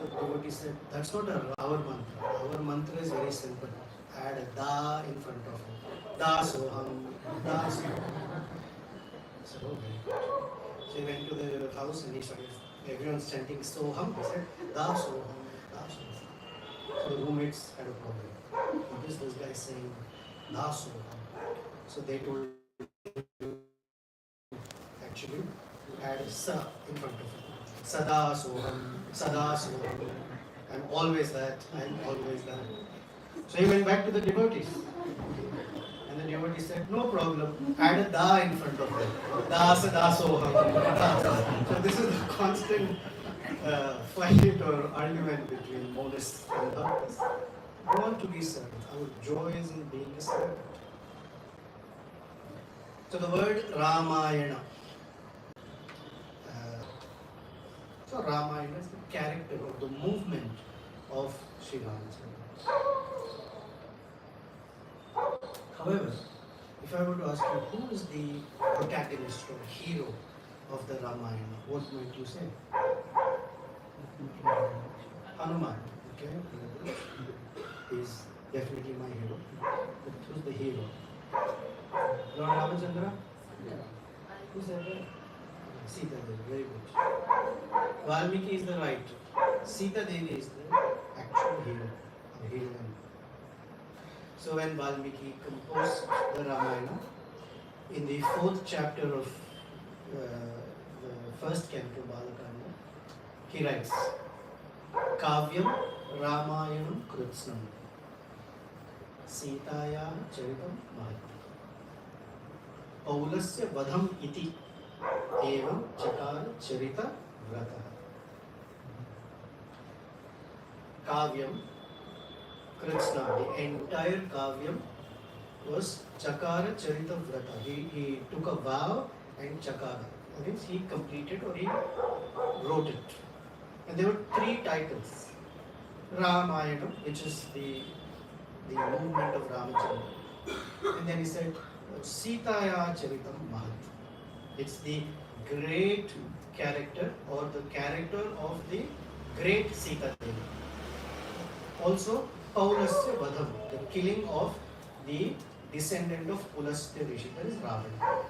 So the devotee said, that's not our mantra. Our mantra is very simple. Add a da in front of it. Da soham, da soham. So, okay. So he went to the house and he started, everyone's chanting soham. He said, da soham, da soham. So the roommates had a problem. What is this guy saying? Da soham. So they told actually add sa in front of it. Sada soham, sada soham. I'm always that, I'm always that. So he went back to the devotees. And the devotee said, no problem, add a da in front of it. Da sada soham. So this is a constant fight or argument between monists and bhaktas. We want to be served. Our joy is in being a servant. So the word Ramayana. So Ramayana is the character or the movement of Sri Ramachandra. However, if I were to ask you who is the protagonist or hero of the Ramayana, what might you say? Hanuman. Okay, he is definitely my hero. But who's the hero? Lord Ramachandra? Yeah. Who's that? Sita Devi, very good. Valmiki is the writer. Sita Devi is the actual hero, or heroine. So when Valmiki composed the Ramayana, in the 4th chapter of the first canto, Balakanda, he writes, Kavyam Ramayanam Krutsnam Sitaya Charitam Mahat Paulasya Vadham Iti Evam Chakara Charita Vrata. Kavyam Krishna, the entire Kavyam was Chakara Charita Vrata. He took a vow and Chakara. That means he completed or he wrote it. And there were 3 titles. Ramayana, which is the movement of Ramachandra. And then he said, Sitaya Charitam Mahat. It's the great character or the character of the great Sita Devi. Also, Paulasya Vadham, the killing of the descendant of Pulasya Rishi, that is Ravana.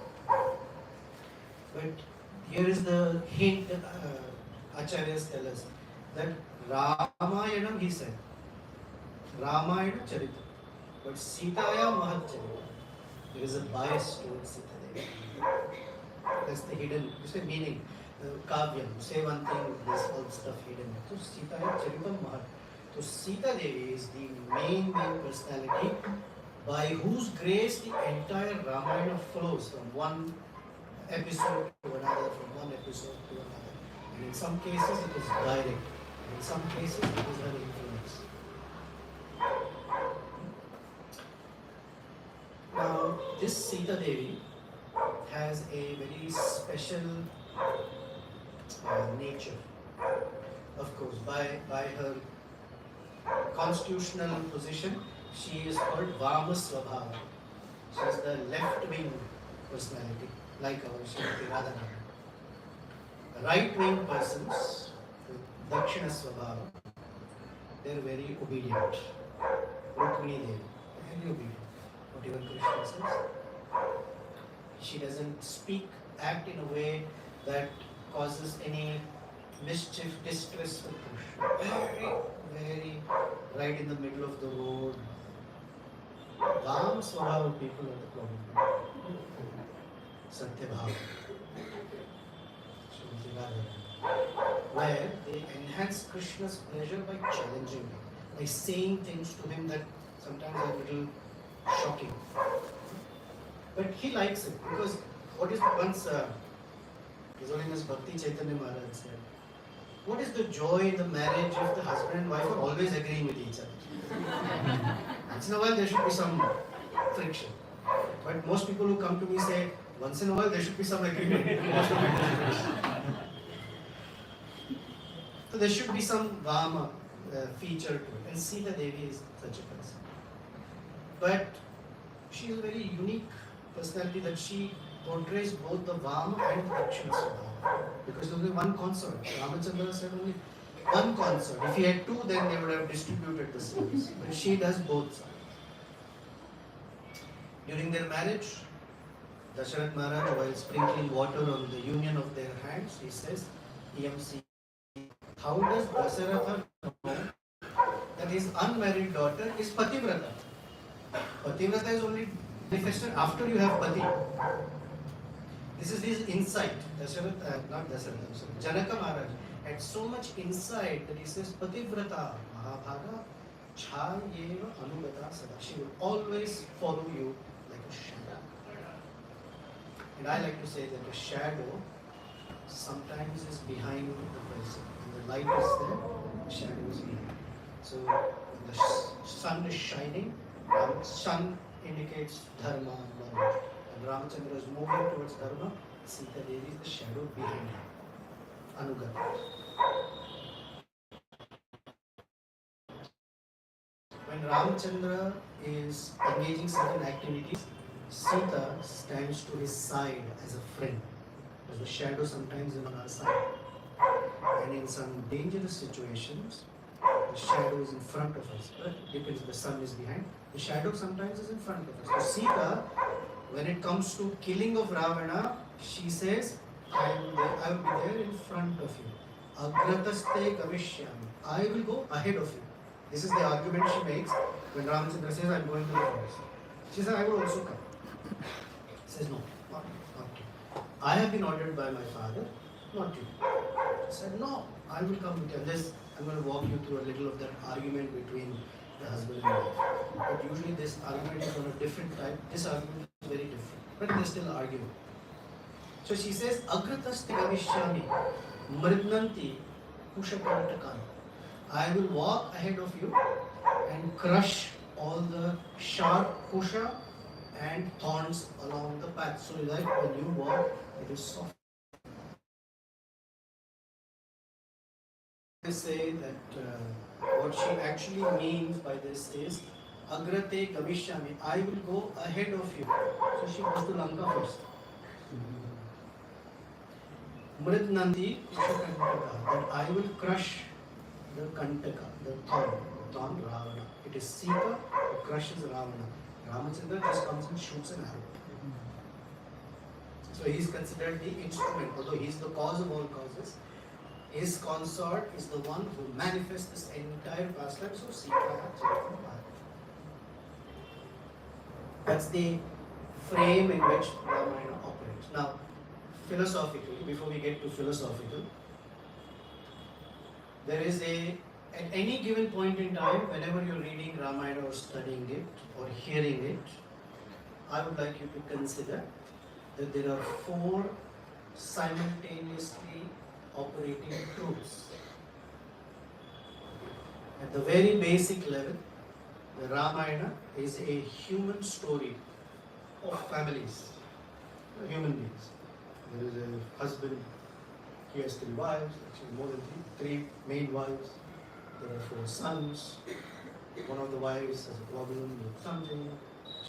But here is the hint Acharyas tell us that Ramayana, he said, Ramayana Charita, but Sitaya Mahat Charita. There is a bias towards Sita Devi. That's the hidden, you say meaning, Kavyam, you say one thing, there's all stuff hidden. So Sitaya Charita Mahat. So Sita Devi is the main personality by whose grace the entire Ramayana flows from one episode to another, from one episode to another. And in some cases it is direct, and in some cases it is her influence. Now this Sita Devi has a very special nature. Of course, by her constitutional position, she is called Vama Swabhava. She is the left-wing personality, like our Srimati Radharani. Right-wing persons, Dakshina Swabhava, they are very obedient. Rukmini Devi, very obedient. Whatever Krishna says. She doesn't speak, act in a way that causes any mischief, distress for Krishna. Very right in the middle of the road. Ram Swabhava people are the problem. Satyabhava. Where they enhance Krishna's pleasure by challenging him, by saying things to him that sometimes are a little shocking. But he likes it because what is once His Holiness Bhakti Chaitanya Maharaj said, what is the joy in the marriage if the husband and wife are always agreeing with each other? Once in a while there should be some friction. But most people who come to me say, once in a while there should be some agreement. So there should be some Vama feature to it. And Sita Devi is such a person. But she is a very unique personality that she portrays both the Vama and Dakshina Swabhava. Because there is only one consort. Ramachandra said only, one consort. If he had two, then they would have distributed the service. But she does both sides. During their marriage, Dasharath Maharaj, while sprinkling water on the union of their hands, he says, EMC, how does Dasharatha know that his unmarried daughter is Pativrata? Pativrata is only manifested after you have Pati. This is his insight. Not Dasharatha, I'm sorry. Janaka Maharaj had so much insight that he says, Pativrata Mahabhaga Chayeva Anugata Sada. She will always follow you like a shadow. And I like to say that a shadow sometimes is behind the person. When the light is there, the shadow is behind. So when the sun is shining, the sun indicates dharma and knowledge. And Ramachandra is moving towards dharma, Sita Devi is the shadow behind him. Anugata. When Ramachandra is engaging certain activities, Sita stands to his side as a friend. Because the shadow sometimes is on our side. And in some dangerous situations, the shadow is in front of us. But it depends if the sun is behind. The shadow sometimes is in front of us. So Sita, when it comes to killing of Ravana, she says, I will be there in front of you. Agrataste kavishyami. I will go ahead of you. This is the argument she makes when Ramachandra says, I am going to the forest. She says, I will also come. He says, no, not you. I have been ordered by my father, not you. She said, no, I will come with you. This, I'm going to walk you through a little of that argument between the husband and wife. But usually this argument is on a different type. This argument is very different. But they still argue. So she says, Agrataste gavishyami mridnanti kushakantakan. I will walk ahead of you and crush all the sharp kusha and thorns along the path. So that when you walk, it is soft. I say that what she actually means by this is Agrate Gavishyami, I will go ahead of you. So she goes to Lanka first. Mridnanti Kushakantaka, that I will crush the Kantaka, the thorn Ravana. It is Sita who crushes Ravana. Ramachandra just comes and shoots an arrow. So he is considered the instrument, although he is the cause of all causes. His consort is the one who manifests this entire pastime. So Sita actually. That's the frame in which Ramayana operates. Now, philosophically, before we get to philosophical, there is at any given point in time, whenever you're reading Ramayana or studying it or hearing it, I would like you to consider that there are 4 simultaneously operating truths. At the very basic level, the Ramayana is a human story of families, human beings. There is a husband, he has 3 wives, actually more than 3 main wives. There are 4 sons. One of the wives has a problem with something.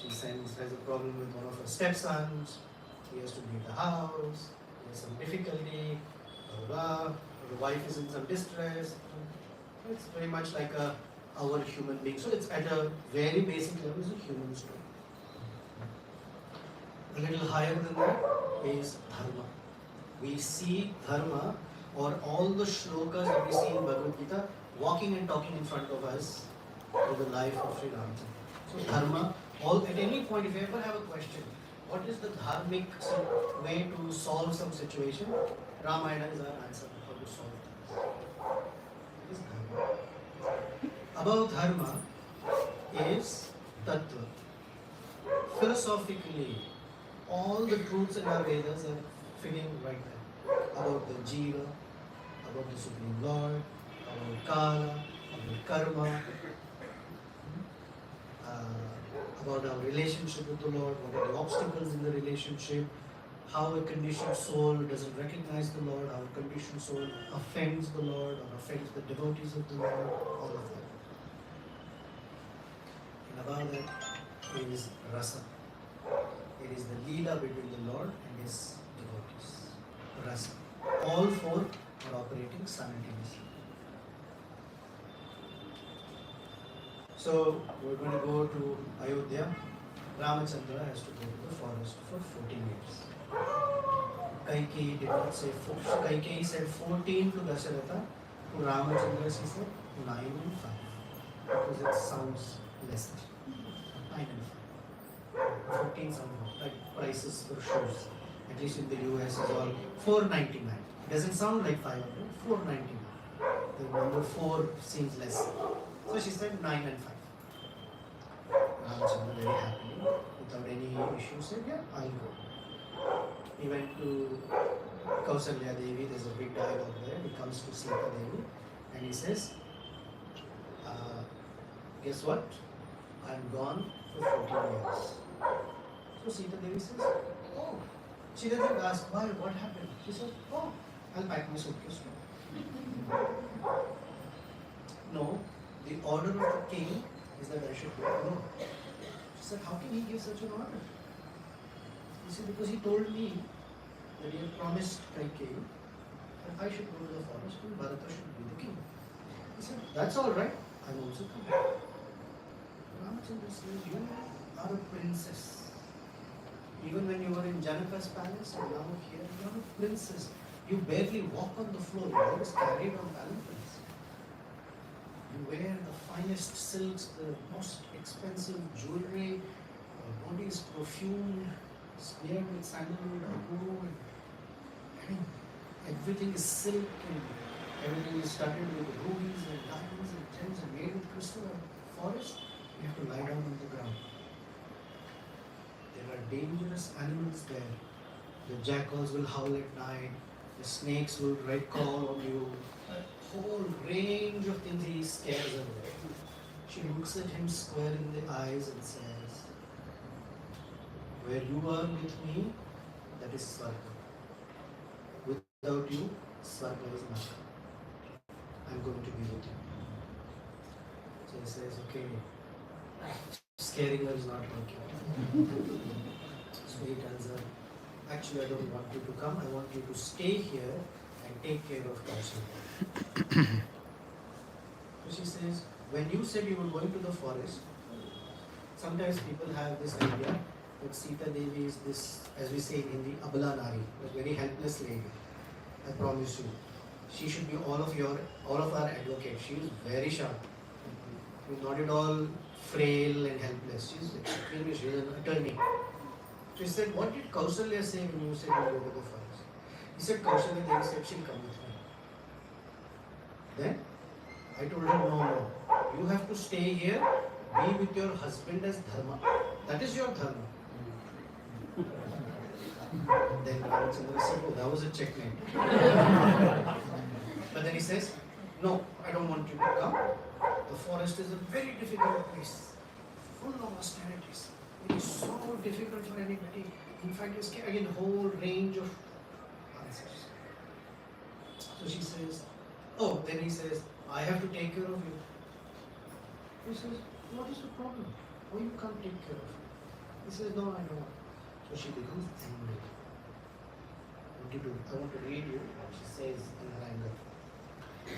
She has a problem with one of her stepsons. He has to leave the house. He has some difficulty. Blah, blah, blah. The wife is in some distress. It's very much like our human being. So it's at a very basic level, it's a human story. A little higher than that is dharma. We see dharma, or all the shlokas that we see in Bhagavad Gita, walking and talking in front of us through the life of Sri Ramachandra. So dharma, at any point, if you ever have a question, what is the dharmic way to solve some situation? Ramayana is our answer how to solve that. It is dharma. Above dharma is tattva. Philosophically, all the truths in our Vedas are fitting right there. About the Jiva, about the Supreme Lord, about Kala, about Karma, about our relationship with the Lord, what are the obstacles in the relationship, how a conditioned soul doesn't recognize the Lord, how a conditioned soul offends the Lord or offends the devotees of the Lord, all of that. And above that is rasa. It is the leela between the Lord and his devotees. Rasa. All 4 are operating simultaneously. So we're going to go to Ayodhya. Ramachandra has to go to the forest for 14 years. Kaikeyi did not say 4. Kaikeyi said 14 to Dasharatha. To Ramachandra she said 9 and 5. Because it sounds lesser. 9 and 5. 14 somehow. Like prices for shoes. At least in the US is all $4.99. It doesn't sound like 500. $4.99. The number 4 seems less. So she said 9 and 5. Ramachandra very happily, without any issue, said, yeah, I'll go. He went to Kausalya Devi, there's a big dialogue there. He comes to Sita Devi and he says, guess what? I'm gone for 14 years. So Sita Devi says, oh. She doesn't ask, why, what happened? She says, oh, I'll pack my suitcase now. No, the order of the king is that I should go alone. She said, how can he give such an order? He said, because he told me that he had promised Kaikeyi that I should go to the forest and Bharata should be the king. He said, that's all right, I will also come. Ramachandra says, you are a princess. Even when you were in Janaka's palace and now here, you are a princess. You barely walk on the floor, you are always carried on palanquins. You wear the finest silks, the most expensive jewelry, your body is perfumed, smeared with sandalwood or gold. Everything is silk and everything is studded with rubies and diamonds and gems and made with crystal. And forest, you have to lie down on the ground. There are dangerous animals there. The jackals will howl at night, the snakes will call on you. A whole range of things he scares away. She looks at him square in the eyes and says, where you are with me, that is Swarga. Without you, Swarga is nothing. I'm going to be with you. So he says, okay, scaring her is not working. So he tells her, actually I don't want you to come, I want you to stay here and take care of Kausalya. So she says, when you said you were going to the forest, sometimes people have this idea that Sita Devi is this, as we say in Hindi, Abala Nari, a very helpless lady. I promise you. She should be all of our advocate. She is very sharp. She's not at all frail and helpless. She is an attorney. So he said, what did Kausalya say when you said you go to the forest? He said, Kausalya Devi said she'll come with me. Then I told her, no, you have to stay here, be with your husband as dharma. That is your dharma. Then Ramachandra said, oh, that was a checkmate. But then he says, no, I don't want you to come. The forest is a very difficult place, full of austerities. It is so difficult for anybody. In fact, it's again a whole range of answers. So she says, oh, then he says, I have to take care of you. He says, what is the problem? Why you can't take care of you? He says, no, I don't. So she becomes angry. What do you do? I want to read you what she says in her anger.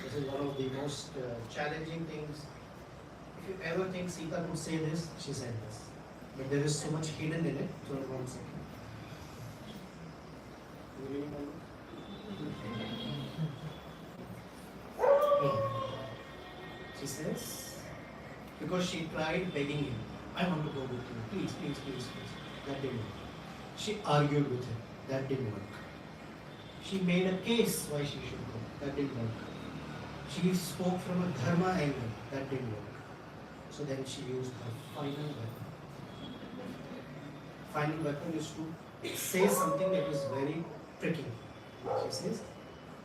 This is one of the most challenging things. If you ever think Sita could say this, she said this. But there is so much hidden in it. So 1 second. She says, because she tried begging him, I want to go with you, please, please, please, please. That didn't work. She argued with him, that didn't work. She made a case why she should go, that didn't work. She spoke from a dharma angle, that didn't work. So then she used her final weapon. Final weapon is to say something that is very tricky. She says,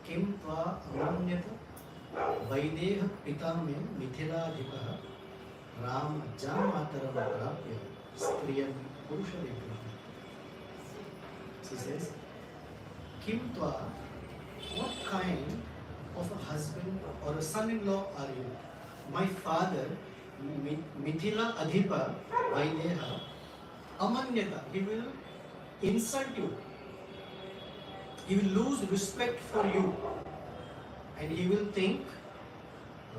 Kim tva amanyata Vaideha pita me mithiladhipah Ram jamataram prapya striyam purushadekrah. She says, Kim tva, what kind of a husband or a son-in-law are you? My father, Mithila Adhipa Vaideha, amanyata, he will insult you. He will lose respect for you. And he will think,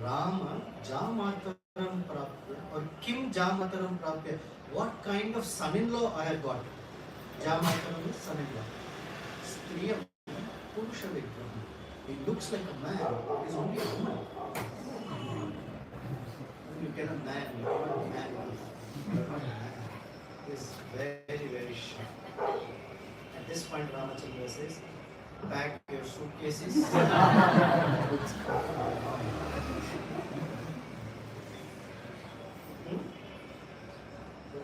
Rama Jamata prapya or kim jamataram prapya. What kind of son-in-law I have got? Jamataram is son-in-law. Striyam, Purusha Vigraham. He looks like a man, he is only a woman. When you get a man, you are not a man. You are not a man. He is very, very sharp. At this point, Ramachandra says, pack your suitcases. What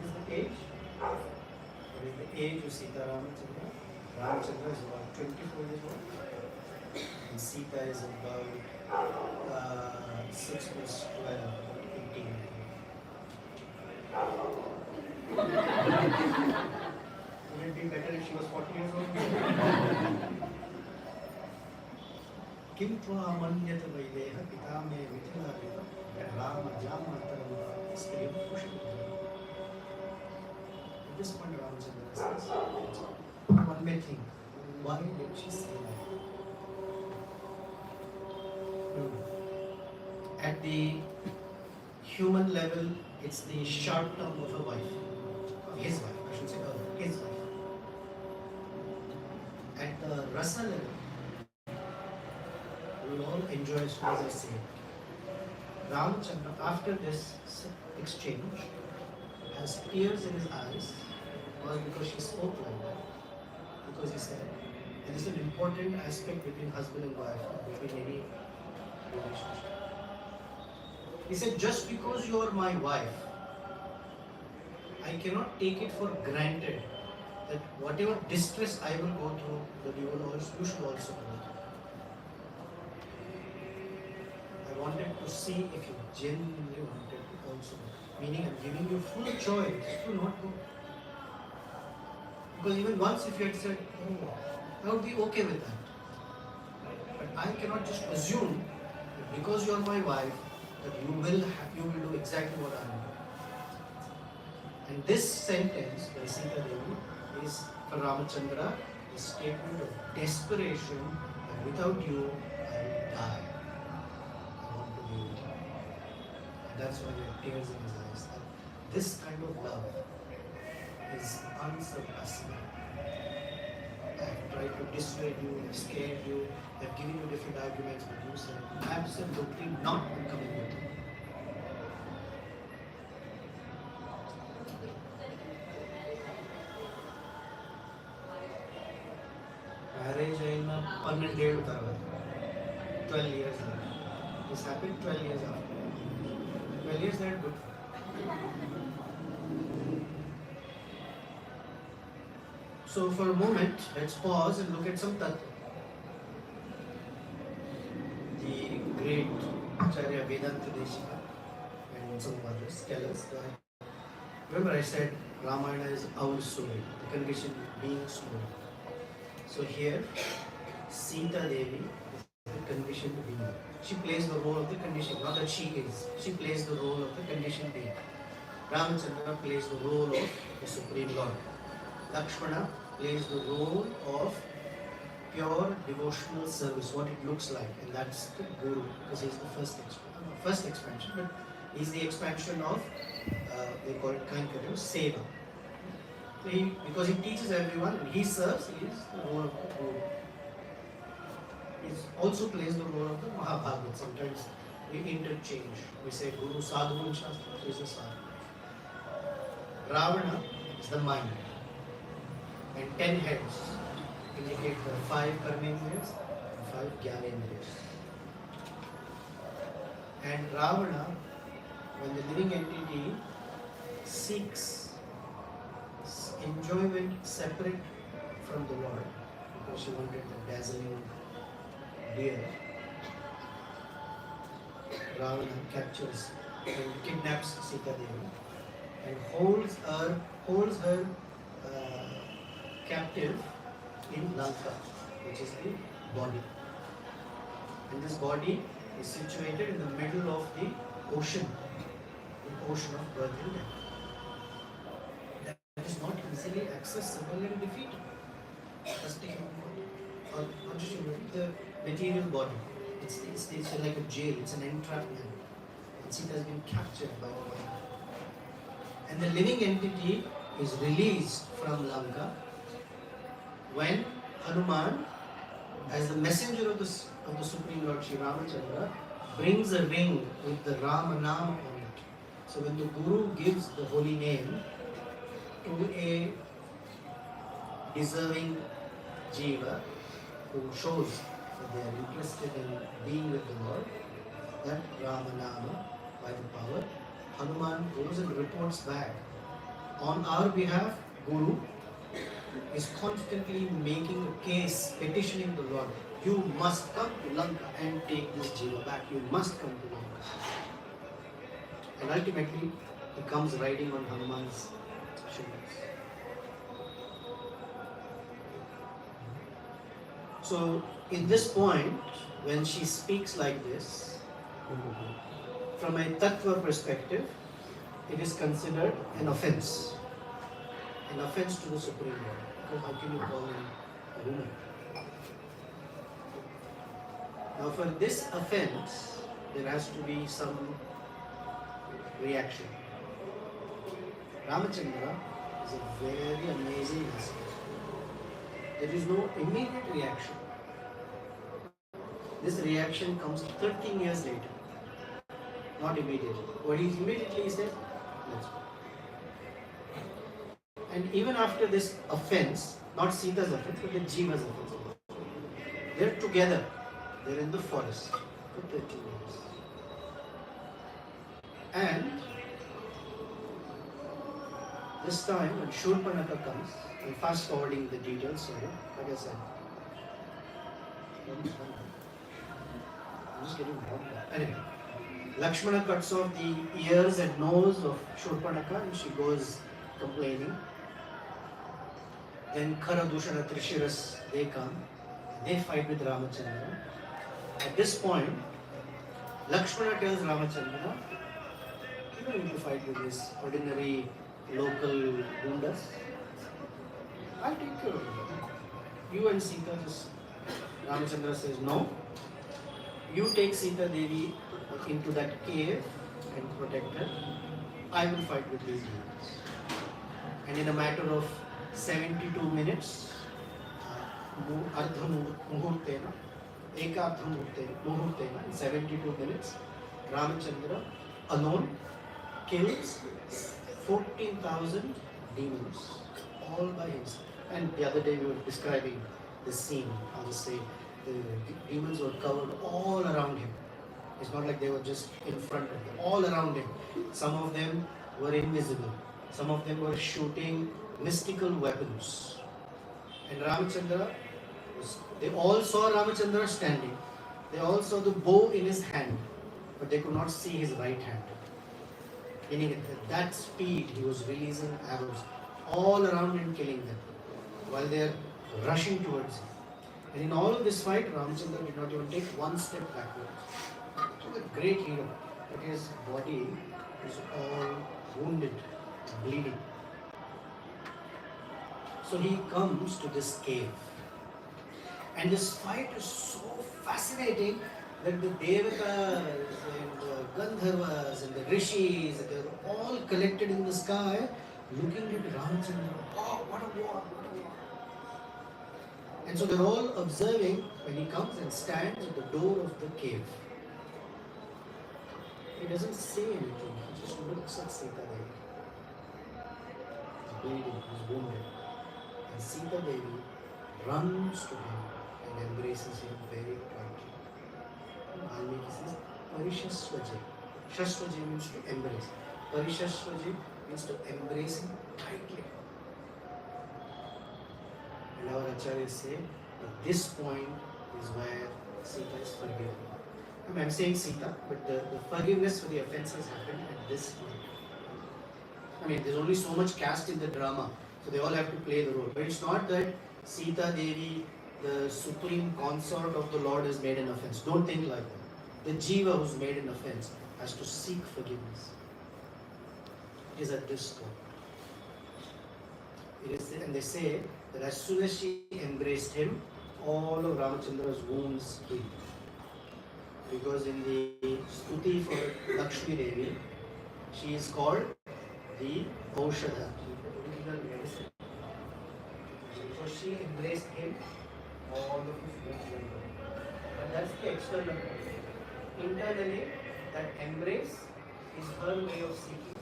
is the age? What is the age of Sita Ramachandra? Ramachandra is about 24 years old. And Sita is about 6 plus 12, about 18. Would it be better if she was 40 years old? Kim Tvamanyat Vaideha Pitame Vithilavita Rama Jamataram Striyam Pushpitra. At this point, Ramachandra says, one may think, why did she say that? At the human level, it's the short term of a wife, his wife, I should say her, his wife. At the rasa level, we will all enjoy as soon as I say it. Ramachandra, after this exchange, has tears in his eyes, was because she spoke like that. Because he said, and this is an important aspect between husband and wife, between any relationship. He said, just because you are my wife, I cannot take it for granted that whatever distress I will go through, that you should also go through. I wanted to see if you genuinely wanted to also go. Meaning I'm giving you full choice to not go. Because even once if you had said, oh, I would be okay with that. But I cannot just assume that because you are my wife, that you will do exactly what I am doing. And this sentence by Sita Devi is for Ramachandra a statement of desperation that without you I will die. I want to be with you. And that's why there are tears in his eyes. That this kind of love is unsurpassable. I have tried to dissuade you, I have scared you, I have given you different arguments, but you said absolutely not, I'm coming with you. Marriage in 12 years later. This happened 12 years after. 12 years that good. So for a moment, let's pause and look at some tattva. The great Acharya Vedanta Deshika and some others tell us that, remember I said Ramayana is our story, the conditioned being story. So here, Sita Devi is the conditioned being. She plays the role of the conditioned, not that she is. She plays the role of the conditioned being. Ramachandra plays the role of the Supreme Lord. Lakshmana plays the role of pure devotional service, what it looks like, and that's the Guru, because he's the first expansion, but he's the expansion of, they call it Kankara, Seva. Because he teaches everyone and he serves, he is the role of the Guru. He also plays the role of the Mahabhagavad. Sometimes we interchange. We say Guru Sadhu in Shastra, he is the Sadhu. Ravana is the mind. And 10 heads indicate the 5 karmendriyas and 5 jnanendriyas. And Ravana, when the living entity seeks enjoyment separate from the Lord, because she wanted the dazzling deer, Ravana captures and kidnaps Sita Devi and holds her captive in Lanka, which is the body. And this body is situated in the middle of the ocean of birth and death. That is not easily accessible and defeated. Just take or not just the material body. It's like a jail, it's an entrapment. and Sita has been captured by the Lord. And the living entity is released from Lanka when Hanuman, as the messenger of the Supreme Lord Sri Ramachandra, brings a ring with the Ramanama on it. So when the Guru gives the holy name to a deserving jiva who shows that they are interested in being with the Lord, that Ramanama, by the power, Hanuman goes and reports back. On our behalf, Guru is constantly making a case, petitioning the Lord. You must come to Lanka and take this jiva back. You must come to Lanka. And ultimately, he comes riding on Hanuman's shoulders. So, in this point, when she speaks like this, from a tattva perspective, it is considered an offense. An offense to the Supreme Lord. Because how can you call him a woman? Now, for this offense, there has to be some reaction. Ramachandra is a very amazing master. There is no immediate reaction. This reaction comes 13 years later. Not immediately. What he immediately said, let's go. And even after this offense, not Sita's offense, but the Jiva's offense, they're together. They're in the forest for 13 years. And this time when Shurpanaka comes, I'm fast forwarding the details, sorry, like I said. I'm just getting wrong. Anyway, Lakshmana cuts off the ears and nose of Shurpanaka and she goes complaining. Then Khara, Dushana, Trishiras, they come. They fight with Ramachandra. At this point, Lakshmana tells Ramachandra, you don't need to fight with this ordinary local gundas. I'll take care of you. You and Sita just... Ramachandra says, no. You take Sita Devi into that cave and protect her. I will fight with these demons. And in a matter of 72 minutes, Ardha Muhurtena, Ekardha Muhurtena, in 72 minutes, Ramachandra alone kills 14,000 demons, all by himself. And the other day we were describing the scene, how to say, the demons were covered all around him. It's not like they were just in front of him, all around him. Some of them were invisible. Some of them were shooting mystical weapons. And Ramachandra, they all saw Ramachandra standing. They all saw the bow in his hand, but they could not see his right hand. Meaning at that speed, he was releasing arrows all around him, killing them, while they are rushing towards him. And in all of this fight, Ramachandra did not even take one step backwards. He was a great hero, but his body is all wounded, bleeding. So he comes to this cave. And this fight is so fascinating that the Devatas and the Gandharvas and the Rishis, they're all collected in the sky looking at Ramachandra. Oh, what a war, what a war. And so they're all observing when he comes and stands at the door of the cave. He doesn't say anything, he just looks at Sita Devi. He's bleeding, he's wounded. And Sita Devi runs to him and embraces him very tightly. Valmiki says, Parishasvaje. Shasvaje means to embrace. Parishasvaje means to embrace him tightly. And our acharyas say, at this point is where Sita is forgiven. I'm saying Sita, but the forgiveness for the offenses happened at this point. I mean, there's only so much cast in the drama, so they all have to play the role. But it's not that Sita Devi, the supreme consort of the Lord, has made an offense. Don't think like that. The jiva who's made an offense has to seek forgiveness. It is at this point. It is, and they say that as soon as she embraced him, all of Ramachandra's wounds healed. because in the Stuti for Lakshmi Devi, she is called the Aushadha, the original medicine. So she embraced him all of his years later. But that's the external. Internally, that embrace is her way of seeking